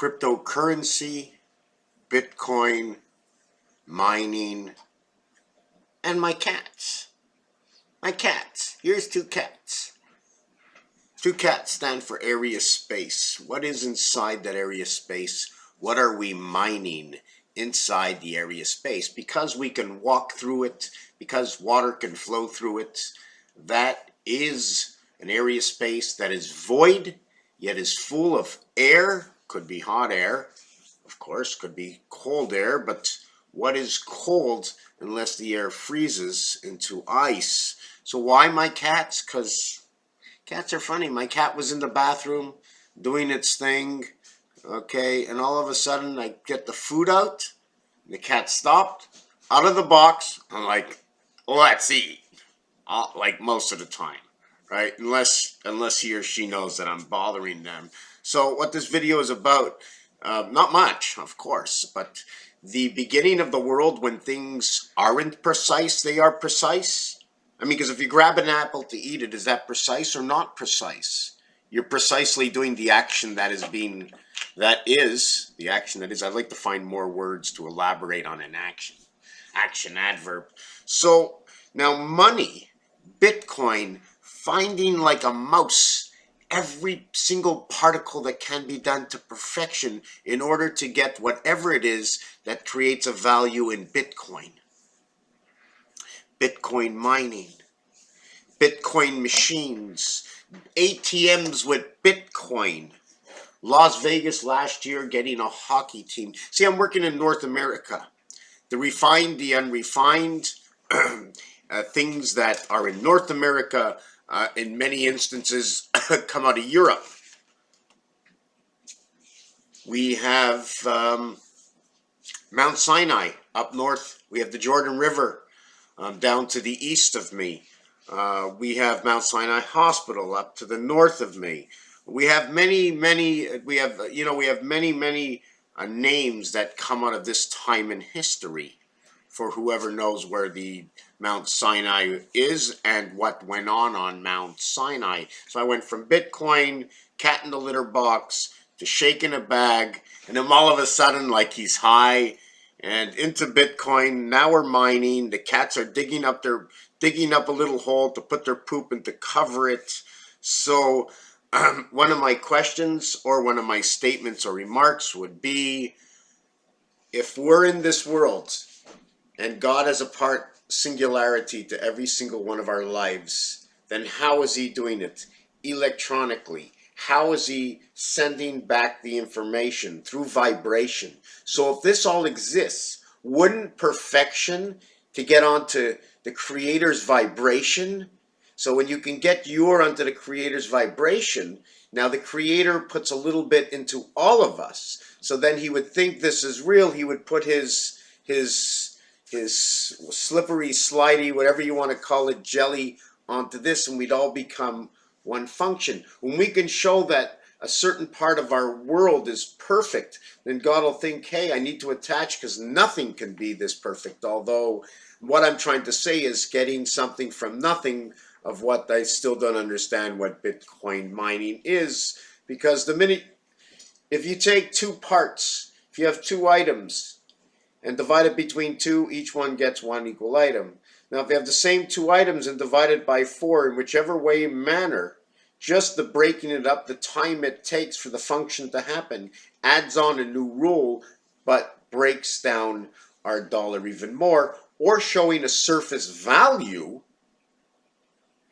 cryptocurrency, Bitcoin, mining, and my cats. My cats. Here's two cats. Two cats stand for area space. What is inside that area space? What are we mining inside the area space? Because we can walk through it, because water can flow through it, that is an area space that is void, yet is full of air. Could be hot air, of course, could be cold air, but what is cold unless the air freezes into ice? So why my cats? Because cats are funny. My cat was in the bathroom doing its thing, okay, and all of a sudden I get the food out. The cat stopped, out of the box. I'm like, let's eat. Like most of the time, right? Unless he or she knows that I'm bothering them. So what this video is about, not much, of course, but the beginning of the world when things aren't precise, they are precise. I mean, because if you grab an apple to eat it, is that precise or not precise? You're precisely doing the action that is the action that is. I'd like to find more words to elaborate on an action. Action, adverb. So now money, Bitcoin, finding like a mouse every single particle that can be done to perfection in order to get whatever it is that creates a value in Bitcoin. Bitcoin mining, Bitcoin machines, ATMs with Bitcoin. Las Vegas last year getting a hockey team. See, I'm working in North America. The refined, the unrefined, things that are in North America, in many instances, come out of Europe. We have Mount Sinai up north. We have the Jordan River down to the east of me. We have Mount Sinai Hospital up to the north of me. We have many names that come out of this time in history for whoever knows where the Mount Sinai is and what went on Mount Sinai. So I went from Bitcoin, cat in the litter box, to shaking a bag, and then all of a sudden, like he's high, and into Bitcoin. Now we're mining. The cats are digging up a little hole to put their poop and to cover it. So one of my questions or one of my statements or remarks would be, if we're in this world and God has a part singularity to every single one of our lives, then how is he doing it? Electronically. How is he sending back the information? Through vibration. So if this all exists, wouldn't perfection to get onto the creator's vibration? So when you can get onto the creator's vibration, now the creator puts a little bit into all of us. So then he would think this is real. He would put his slippery, slidey, whatever you want to call it, jelly onto this, and we'd all become one function. When we can show that a certain part of our world is perfect, then God will think, hey, I need to attach, because nothing can be this perfect. Although what I'm trying to say is getting something from nothing, of what I still don't understand what Bitcoin mining is. Because if you take two parts, if you have two items and divide it between two, each one gets one equal item. Now, if you have the same two items and divide it by 4 in whichever way manner, just the breaking it up, the time it takes for the function to happen, adds on a new rule, but breaks down our dollar even more, or showing a surface value,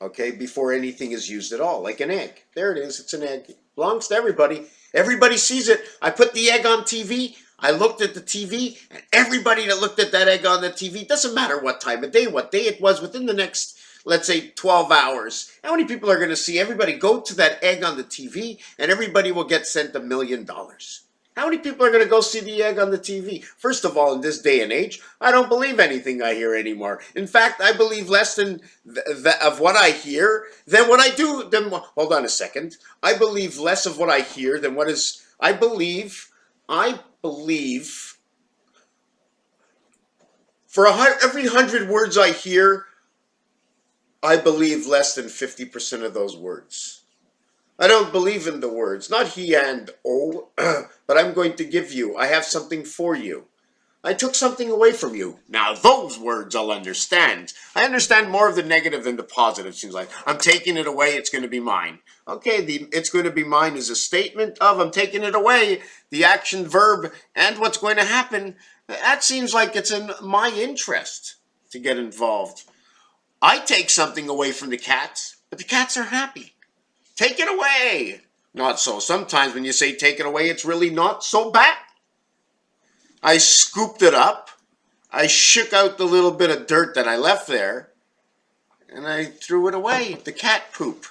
okay, before anything is used at all, like an egg. There it is, it's an egg. It belongs to everybody. Everybody sees it. I put the egg on TV. I looked at the TV, and everybody that looked at that egg on the TV, doesn't matter what time of day, what day it was, within the next, let's say, 12 hours, how many people are going to see everybody go to that egg on the TV, and everybody will get sent $1 million? How many people are going to go see the egg on the TV? First of all, in this day and age, I don't believe anything I hear anymore. In fact, I believe less of what I hear than what I do. Hold on a second. I believe less of what I hear than what is. I believe for every 100 words I hear, I believe less than 50% of those words. I don't believe in the words, not he and oh, but but I'm going to give you. I have something for you. I took something away from you. Now those words I'll understand. I understand more of the negative than the positive, seems like. I'm taking it away, it's going to be mine. Okay, the it's going to be mine is a statement of I'm taking it away, the action, verb, and what's going to happen. That seems like it's in my interest to get involved. I take something away from the cats, but the cats are happy. Take it away. Not so. Sometimes when you say take it away, it's really not so bad. I scooped it up. I shook out the little bit of dirt that I left there, and I threw it away. The cat poop.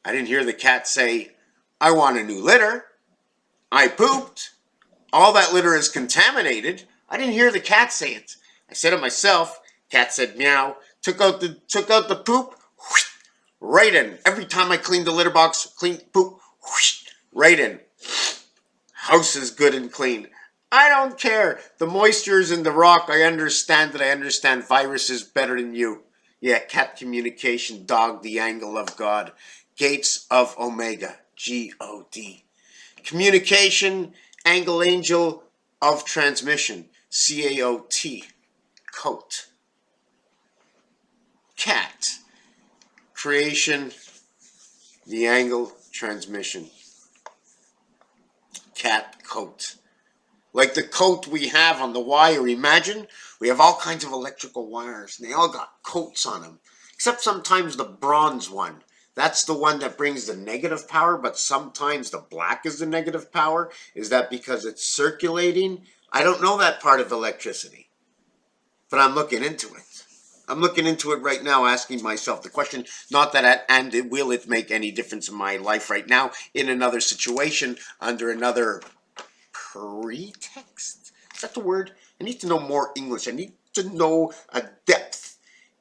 I didn't hear the cat say, I want a new litter. I pooped. All that litter is contaminated. I didn't hear the cat say it. I said it myself. Cat said meow. Took out the poop. Whoosh, right in. Every time I cleaned the litter box, clean poop. Whoosh, right in. House is good and clean. I don't care. The moisture is in the rock. I understand that. I understand viruses better than you. Yeah, cat communication, dog, the angle of God. Gates of Omega, G-O-D. Communication, angle angel of transmission, C-A-O-T. Coat. Cat. Creation, the angle, transmission. Cat coat. Like the coat we have on the wire. Imagine we have all kinds of electrical wires and they all got coats on them. Except sometimes the bronze one. That's the one that brings the negative power, but sometimes the black is the negative power. Is that because it's circulating? I don't know that part of electricity. But I'm looking into it. I'm looking into it right now, asking myself the question, not that, will it make any difference in my life right now, in another situation, under another pretext? Is that the word? I need to know more English. I need to know a depth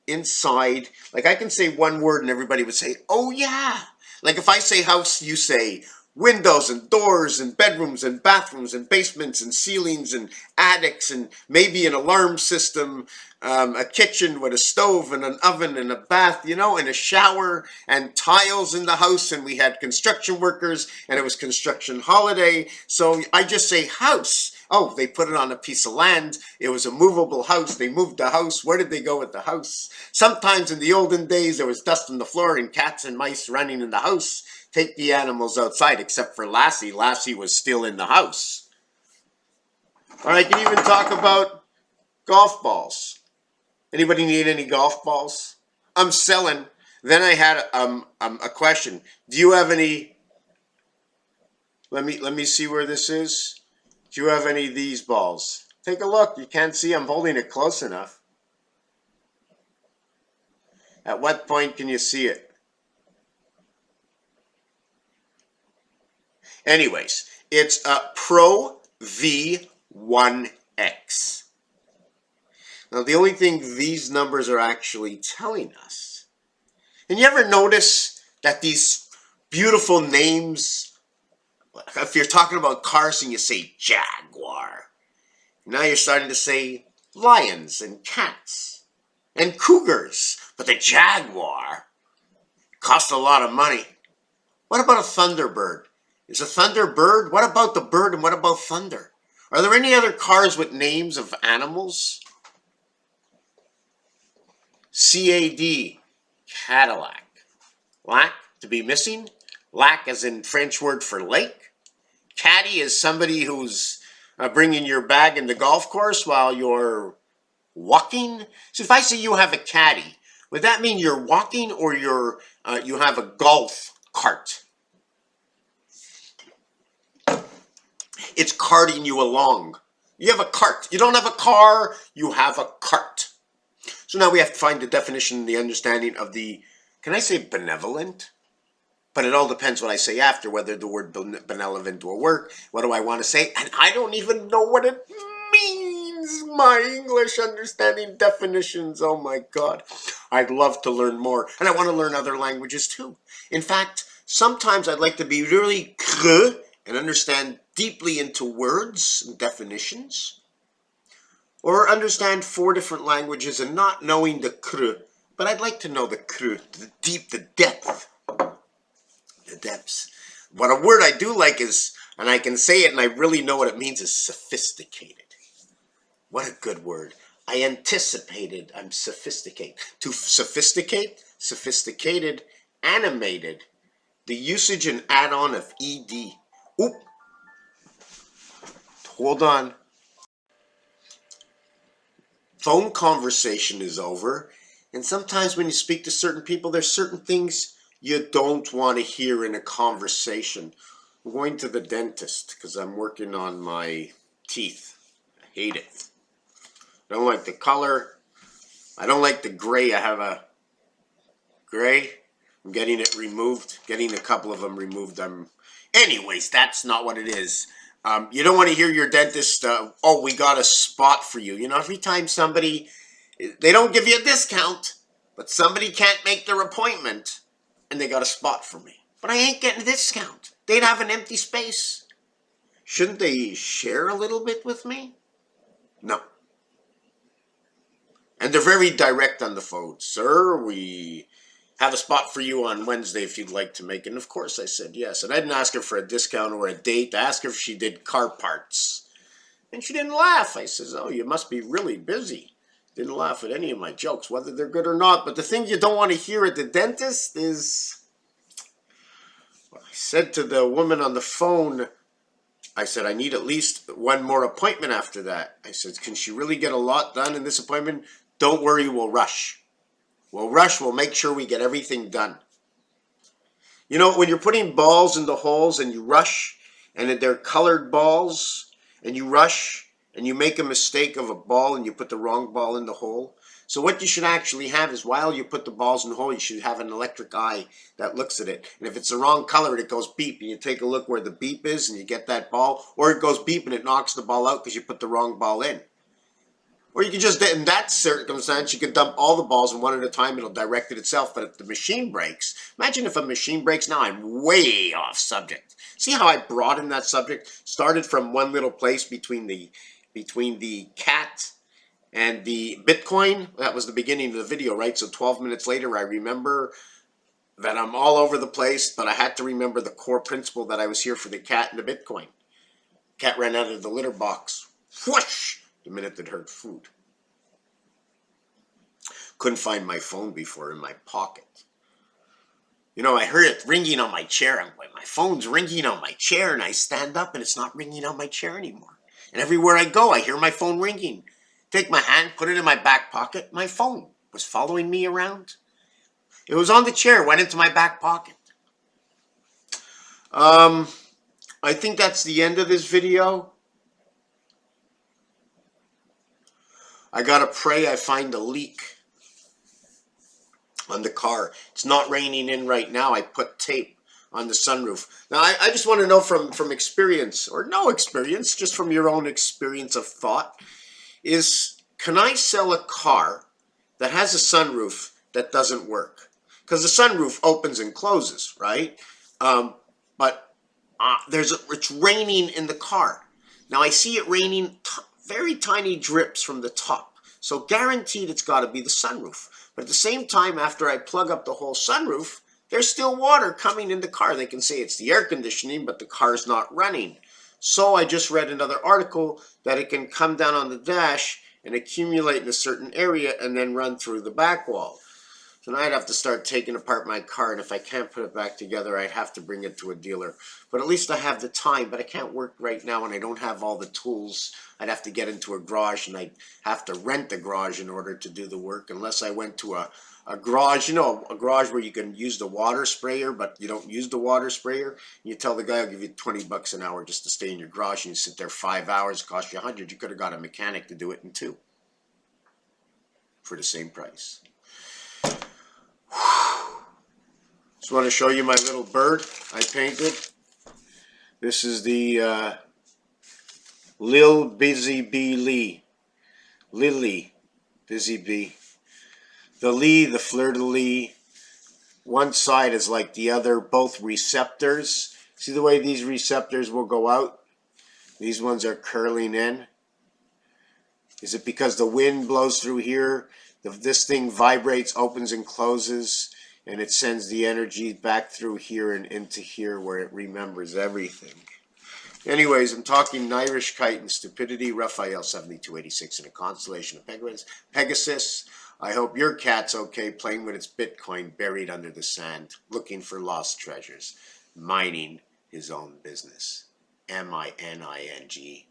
inside. Like I can say one word and everybody would say, oh yeah. Like if I say house, you say windows and doors and bedrooms and bathrooms and basements and ceilings and attics and maybe an alarm system, a kitchen with a stove and an oven and a bath, you know, and a shower and tiles in the house, and we had construction workers and it was construction holiday. So I just say house. Oh, they put it on a piece of land. It was a movable house. They moved the house. Where did they go with the house? Sometimes in the olden days, there was dust on the floor and cats and mice running in the house. Take the animals outside, except for Lassie. Lassie was still in the house. Or I can even talk about golf balls. Anybody need any golf balls? I'm selling. Then I had a question. Do you have any? Let me see where this is. Do you have any of these balls? Take a look. You can't see. I'm holding it close enough. At what point can you see it? Anyways, it's a Pro V1X. Now, the only thing these numbers are actually telling us, and you ever notice that these beautiful names, if you're talking about cars and you say Jaguar, now you're starting to say lions and cats and cougars, but the Jaguar costs a lot of money. What about a Thunderbird? Is a Thunderbird? What about the bird and what about thunder? Are there any other cars with names of animals? CAD, Cadillac. Lack, to be missing. Lack as in French word for lake. Caddy is somebody who's bringing your bag in the golf course while you're walking. So if I say you have a caddy, would that mean you're walking or you have a golf cart? It's carting you along. You have a cart. You don't have a car, you have a cart. So now we have to find the definition, the understanding of the, can I say benevolent? But it all depends what I say after, whether the word benevolent will work. What do I want to say? And I don't even know what it means. My English understanding definitions, oh my God. I'd love to learn more. And I want to learn other languages too. In fact, sometimes I'd like to be really creux and understand deeply into words and definitions. Or understand 4 different languages and not knowing the creux. But I'd like to know the creux, the deep, the depth. The depths. But a word I do like is, and I can say it and I really know what it means, is sophisticated. What a good word. I anticipated. I'm sophisticated. To sophisticate, sophisticated, animated. The usage and add-on of ed. Oop. Hold on. Phone conversation is over. And sometimes when you speak to certain people, there's certain things you don't want to hear in a conversation. I'm going to the dentist because I'm working on my teeth. I hate it. I don't like the color. I don't like the gray. I have a gray. I'm getting it removed. Getting a couple of them removed. Anyways, that's not what it is. You don't want to hear your dentist, oh, we got a spot for you. You know, every time somebody, they don't give you a discount, but somebody can't make their appointment and they got a spot for me. But I ain't getting a discount. They'd have an empty space. Shouldn't they share a little bit with me? No. And they're very direct on the phone. Sir, we have a spot for you on Wednesday if you'd like to make it. And of course I said yes. And I didn't ask her for a discount or a date. I asked her if she did car parts. And she didn't laugh. I says, oh, you must be really busy. Didn't laugh at any of my jokes, whether they're good or not. But the thing you don't want to hear at the dentist is, well, I said to the woman on the phone, I said, I need at least one more appointment after that. I said, can she really get a lot done in this appointment? Don't worry, we'll rush. We'll make sure we get everything done. You know, when you're putting balls in the holes and you rush, and they're colored balls, and you rush, and you make a mistake of a ball and you put the wrong ball in the hole. So what you should actually have is while you put the balls in the hole, you should have an electric eye that looks at it. And if it's the wrong color, it goes beep. And you take a look where the beep is and you get that ball. Or it goes beep and it knocks the ball out because you put the wrong ball in. Or you can just, in that circumstance, you can dump all the balls and one at a time. It'll direct it itself. But if the machine breaks, imagine if a machine breaks. Now I'm way off subject. See how I broadened that subject? Started from one little place between the cat and the Bitcoin. That was the beginning of the video, right? So 12 minutes later, I remember that I'm all over the place, but I had to remember the core principle that I was here for the cat and the Bitcoin. Cat ran out of the litter box. Whoosh! The minute it heard food. Couldn't find my phone before in my pocket. You know, I heard it ringing on my chair. I'm going, my phone's ringing on my chair, and I stand up and it's not ringing on my chair anymore. And everywhere I go, I hear my phone ringing. Take my hand, put it in my back pocket. My phone was following me around. It was on the chair, went into my back pocket. I think that's the end of this video. I gotta pray I find a leak on the car. It's not raining in right now. I put tape on the sunroof. Now, I just want to know from experience, or no experience, just from your own experience of thought, is can I sell a car that has a sunroof that doesn't work? Because the sunroof opens and closes, right? But it's raining in the car. Now, I see it raining very tiny drips from the top. So guaranteed it's got to be the sunroof. But at the same time, after I plug up the whole sunroof, there's still water coming in the car. They can say it's the air conditioning, but the car's not running. So I just read another article that it can come down on the dash and accumulate in a certain area and then run through the back wall. So now I'd have to start taking apart my car, and if I can't put it back together, I'd have to bring it to a dealer. But at least I have the time, but I can't work right now, and I don't have all the tools. I'd have to get into a garage, and I'd have to rent a garage in order to do the work, unless I went to a garage, you know, a garage where you can use the water sprayer, but you don't use the water sprayer. You tell the guy, I'll give you 20 bucks an hour just to stay in your garage, and you sit there 5 hours, cost you 100. You could have got a mechanic to do it in 2 for the same price. Just want to show you my little bird I painted. This is the Lil Busy Bee Lee. Lily Busy Bee. The Lee, the fleur-de-lis. One side is like the other, both receptors. See the way these receptors will go out? These ones are curling in. Is it because the wind blows through here? This thing vibrates, opens and closes. and it sends the energy back through here and into here where it remembers everything. Anyways, I'm talking Irish kite and stupidity, Raphael 7286 in a constellation of Pegasus. I hope your cat's okay playing with its Bitcoin buried under the sand, looking for lost treasures, mining his own business. MINING.